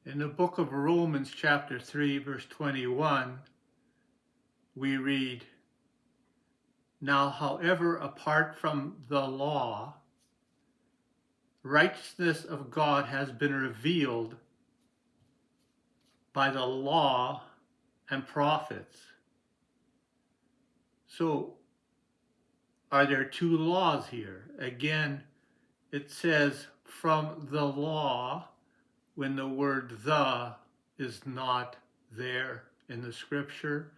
In the book of Romans chapter 3 verse 21, we read, "Now, however, apart from the law, righteousness of God has been revealed by the law and prophets." So, are there two laws here? Again, it says from the law when the word "the" is not there in the scripture.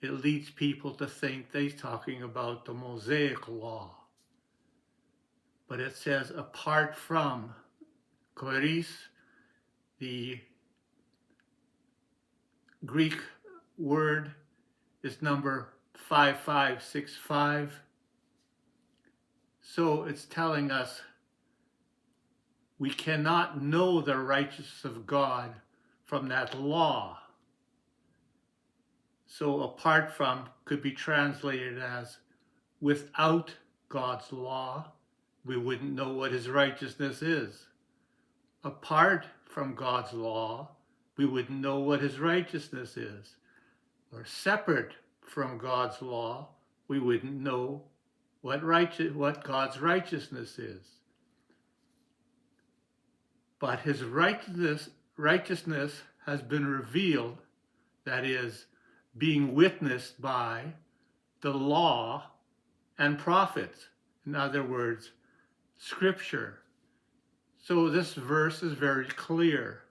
It leads people to think they're talking about the Mosaic law. But it says apart from, choris, the Greek word is number 5565. So it's telling us we cannot know the righteousness of God from that law. So apart from could be translated as without God's law, we wouldn't know what his righteousness is. Apart from God's law, we wouldn't know what his righteousness is. Or separate from God's law, we wouldn't know what God's righteousness is. But his righteousness has been revealed, that is, being witnessed by the law and prophets. In other words, scripture. So this verse is very clear.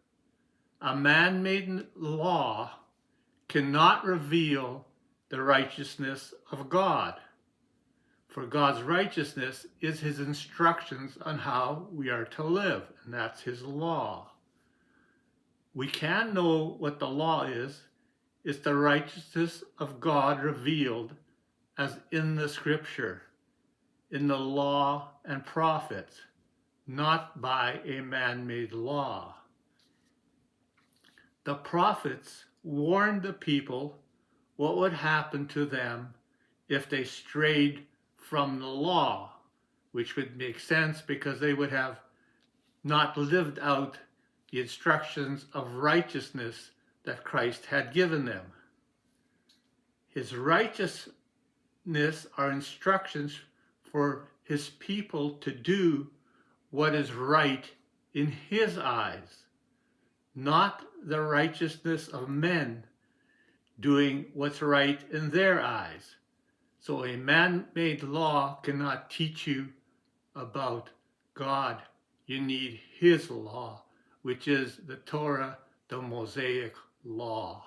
A man-made law cannot reveal the righteousness of God. For God's righteousness is his instructions on how we are to live, and that's his law. We can know what the law is. It's the righteousness of God revealed as in the scripture, in the law and prophets, not by a man-made law. The prophets warned the people what would happen to them if they strayed from the law, which would make sense because they would have not lived out the instructions of righteousness that Christ had given them. His righteousness are instructions for his people to do what is right in his eyes, not the righteousness of men doing what's right in their eyes. So a man-made law cannot teach you about God. You need his law, which is the Torah, the Mosaic law.